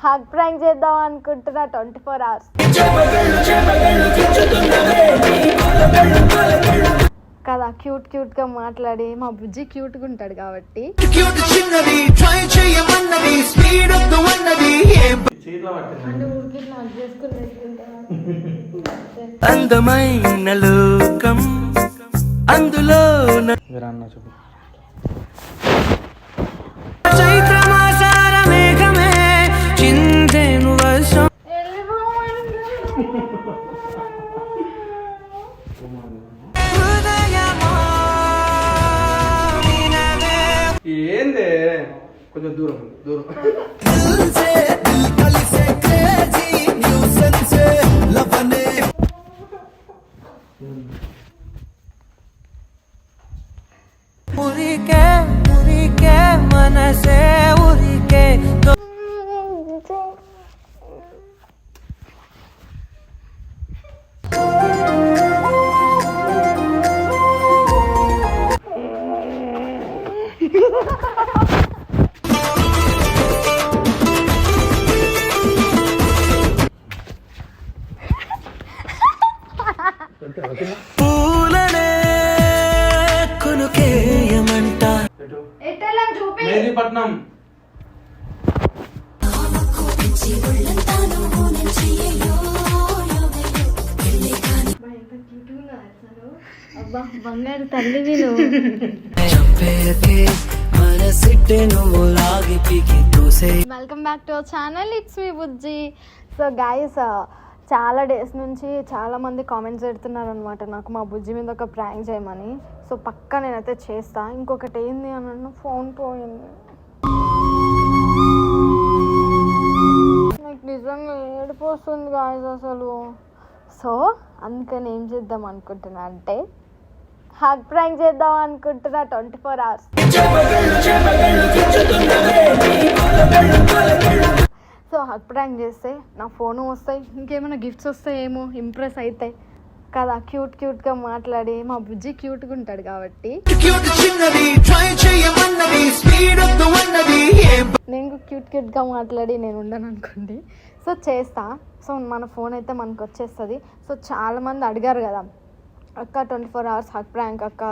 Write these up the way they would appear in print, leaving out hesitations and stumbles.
Hog prank చేద్దాం అనుకుంటున్నా 24 hours కదా. క్యూట్ గా మాట్లాడి మా బుజ్జి క్యూట్ గా ఉంటాడు కాబట్టి అందమైన లోకం అందులో చైత్రమాసార మేఘమే చిందేను వర్షం. ఏందే కొంచెం దూరం ఉరికే మనసే ఉరికే పూలనే కొనుకేయమంట మెహదీపట్నం. బంగారు తల్లి విను. Welcome back to our channel, it's me Bujji. So guys, చాలా డేస్ నుంచి చాలా మంది కామెంట్స్ పెడుతున్నారు అనమాట నాకు మా బుజ్జి మీద ఒక ప్రాంక్ చేయమని. సో పక్కా నేనైతే చేస్తా. ఇంకొకటి ఏంది అన్న, ఫోన్ పోయింది. నాకు నిజంగా ఏడుపు వస్తుంది గాయస్ అసలు. సో అందుకని ఏం చేద్దాం అనుకుంటున్నా అంటే హాగ్ ప్రాంక్ చేద్దాం అనుకుంటున్నా 24 hours. సో హాగ్ ప్రాంక్ చేస్తే నా ఫోను వస్తాయి, ఇంకేమైనా గిఫ్ట్స్ వస్తాయేమో, ఇంప్రెస్ అవుతాయి కదా. క్యూట్గా మాట్లాడి మా బుజ్జి క్యూట్గా ఉంటాడు కాబట్టి నేను క్యూట్గా మాట్లాడి నేను ఉండను అనుకోండి. సో చేస్తా. సో మన ఫోన్ అయితే మనకు వచ్చేస్తుంది. సో చాలామంది అడిగారు కదా అక్క 24 hours హాగ్ ప్రాంక్ అక్క,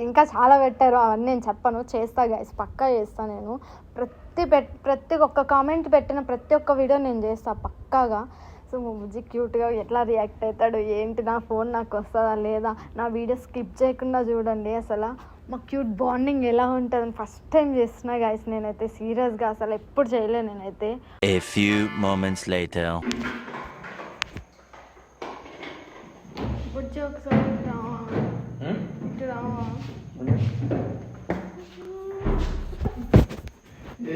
ఇంకా చాలా పెట్టారు, అవన్నీ నేను చెప్పను. చేస్తా గైస్, పక్కా చేస్తా. నేను ప్రతి ఒక్క కామెంట్ పెట్టిన ప్రతి ఒక్క వీడియో నేను చేస్తా పక్కాగా. సో మా బుజ్జి క్యూట్గా ఎట్లా రియాక్ట్ అవుతాడు ఏంటి, నా ఫోన్ నాకు వస్తుందా లేదా, నా వీడియో స్కిప్ చేయకుండా చూడండి. అసలు మా క్యూట్ బాండింగ్ ఎలా ఉంటుందని ఫస్ట్ టైం చేస్తున్నా గైస్. నేనైతే సీరియస్గా అసలు ఎప్పుడు చేయలే నేనైతే. A few moments later. బుజ్జి ఒకసారి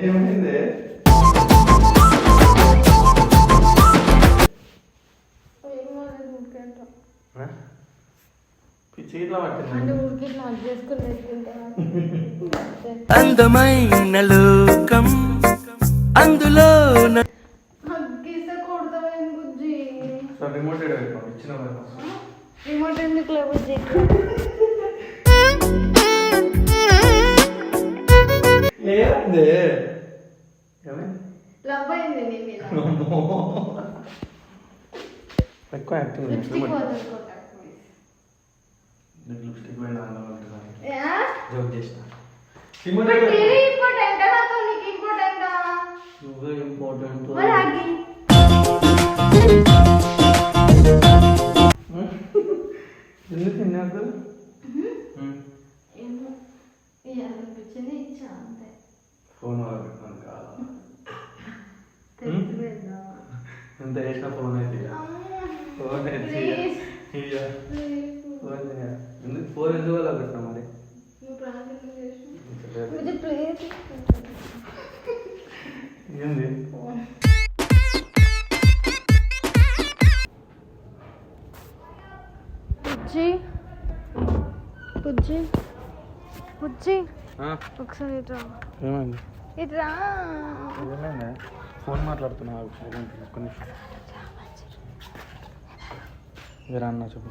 ఏమైంది? అందమైన లోకం అందులో రిమోట్ ఎందుకు లే బుజ్జి? లవ్ అయింది నీ మీద. ఎక్కువ యాక్టింగ్ లిప్స్టిక్ వదులుకోట. లిప్స్టిక్ పైన యా జోక్ చేస్తా. ఇంపార్టెంట్ నాకు, నీకు ఇంపార్టెంట్. నువ్వే ఇంపార్టెంట్. మరి ఆగి ఎందుకు తిన్నాక ఏమో ఇచ్చింది ఇచ్చా అంతే. ఫోన్ వల్ల పెట్టాను కాదు, తెలుసులేదా ఎంత వేసిన ఫోన్ అయితే ఫోన్ అయితే ఎందుకు ఫోన్ ఎందుకు వల్ల పెట్టినా మరి ఏంది బుజ్జి బుజ్జి ఒకసారి ఇట్రా. ఏమైంది? ఇట్రా. ఏమైంది? ఫోన్ మాట్లాడుతున్నా కొన్ని మీరు అన్న చెప్పు.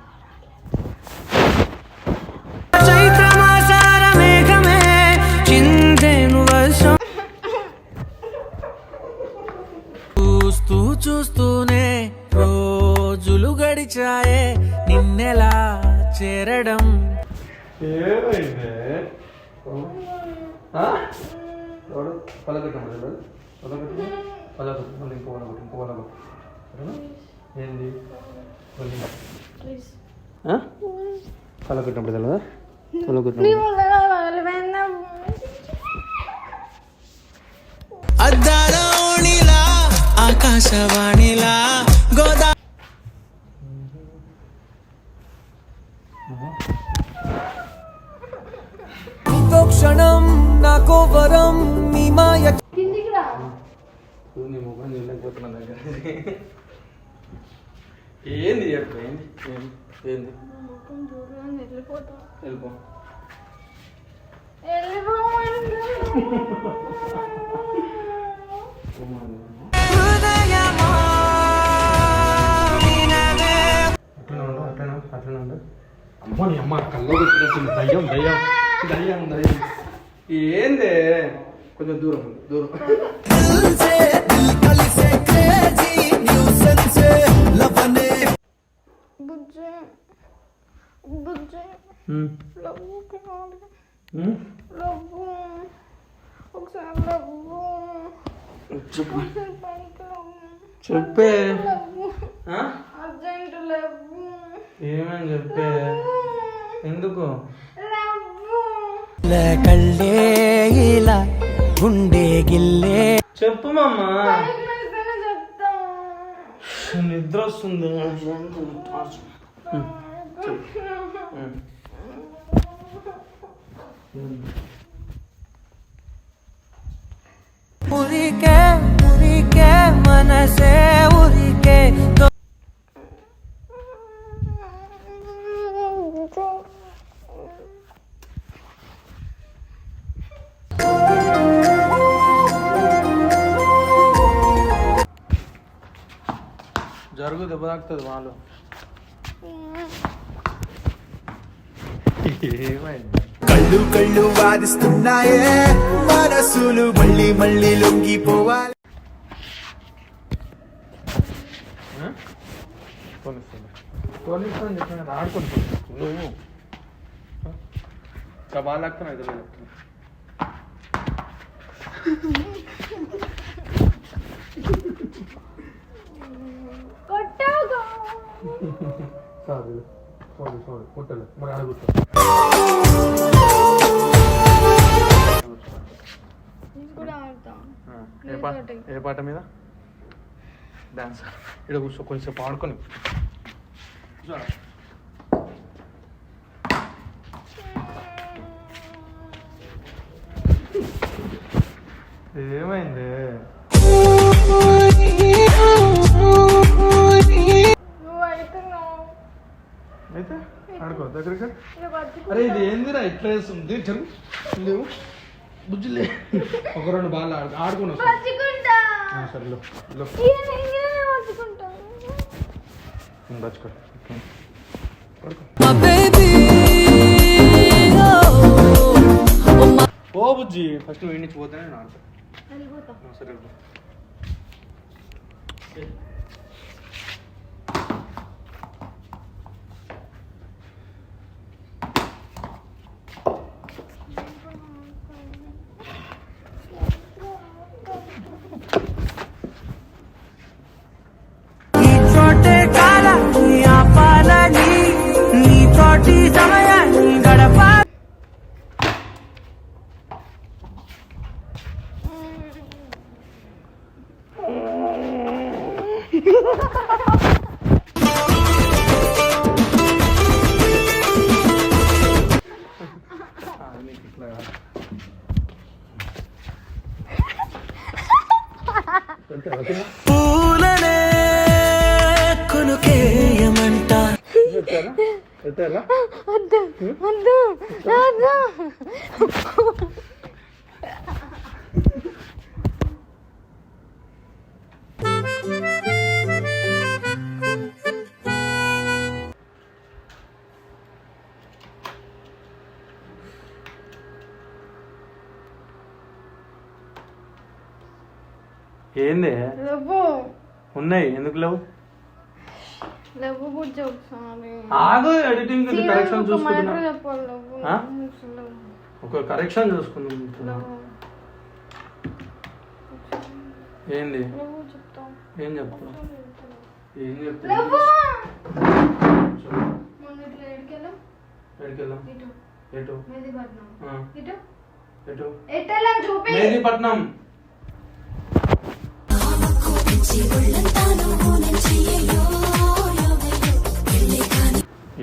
చైత్రమాసార మేఘమే చిందేను వర్షం. చూస్తూ చూస్తూనే రోజులు గడిచాయే నిన్నెలా చేరడం. ఏమైంది పలకట్టం పలకట్టు ఇంకో ఏంది పలకట్టినప్పుడు తెలదా అద్దాలోనిలా ఆకాశవాణిలా గోదా ఇంకో క్షణం నాకో వరం నీ మాయ. నీ ముఖం చూడలేకపోతున్నా దగ్గర ఏంది చెప్పు ఏంది ఏంది వెళ్ళిపో అట్లనే ఉండు అమ్మ నీ అమ్మ కల్లో పెట్టినట్టుంది దయ్యం దయ్యం దయ్యం దయ్యం ఏందే కొంచెం దూరం దూరం చెప్పే ఏమని చెప్పే ఎందుకు కళ్ళే ఇలా గుండె గిల్లే చెప్పు మామ నిద్ర వస్తుంది ఉరికే ఉరికే మనసే ఉరికే జరుగు దెబ్బ తాకుతుంది వాళ్ళు ఏమైంది కళ్ళు కళ్ళు వాదిస్తున్నాయే మనసులు మళ్ళీ మళ్ళీ లొంగిపోవాలి. పోలీసులు చెప్పిన ఆడుకుంటు నువ్వు బాగా లాక్తున్నా ఇద్దరు లాక్తున్నా కాదు చూడు పుట్టలు మరి అడుగుతా ఏ పాట మీద డాన్స్ ఇక్కడ కూర్చో కొంచెం ఆడుకొని ఏమైంది అయితే ఆడుకో దగ్గరగా అరే ఇది ఏందిరా ఇట్లా వేస్తుంది చదువు లేవు బుజ్జులే ఒక రెండు బాగా ఆడుకుని సరే బచ్చుకో ఓ బుజ్జి ఫస్ట్ వీడి నుంచి పోతేనే నేను ఆడతాను సరే పూలనే కొనుకేయమంట ఏంది ఉన్నాయి, ఎందుకు లేవు? లేవు బుజ్జి ఒకసారి ఆగు, ఎడిటింగ్ కరెక్షన్ చూసుకుంటున్నా. చెప్పాలి ఒక కరెక్షన్ చూసుకుంటున్నా. ఏంది? చెప్తా ఏం చెప్తావు? ఏం చెప్తావు? ఎడికెళ్ళాం? ఎటు? మెహదీపట్నం.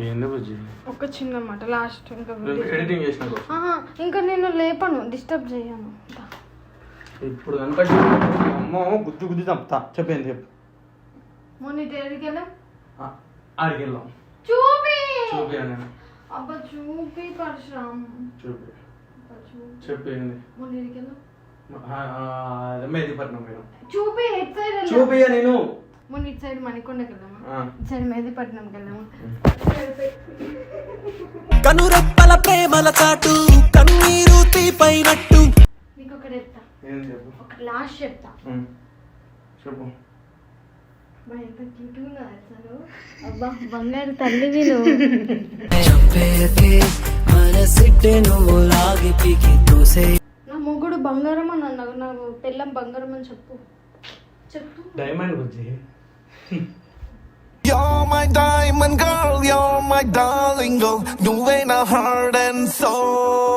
ఏంది బుజ్జి? ఒక చిన్న మాట లాస్ట్ ఎడిటింగ్ చేసిన ఇంకా నేను లేపను, డిస్టర్బ్ చేయను. ఇప్పుడు కనపడి అమ్మో గుద్దు గుద్ది చంపుతా. చెప్పేంది చెప్పు. మొన్న ఎడికెళ్ళాం, ఆడికి వెళ్ళాం. చూపి నేను అబ్బా చూపి పరశురామ్ చూపి చెప్పేంది. మొన్న ఎడికెళ్ళాం, మెహదీపట్నం పోయినాం. చూపి ఎట్ సైడ్ చూపియ నేను. మొన్న ఇటు సైడ్ మణికొండకి వెళ్ళాము, ఇటు సైడ్ మెహదీపట్నంకి వెళ్ళాము. కనురెప్పల ప్రేమల చాటు కన్నీరు తీపైనట్టు. నీకు ఒకటి చెప్తా, ఏం చెప్పు. ఒక లాస్ట్ చెప్తా. చెప్పు. ఎంత క్యూట్ గా అసలు. అబ్బా బంగారు తల్లివి నువ్వు. నా మొగుడు బంగారం అని అన్నావు, నాకు పెళ్ళం బంగారం అని చెప్పు. చెప్పు. Diamond Bujji. You're my diamond girl, you're my darling girl. నువ్వే నా heart and soul.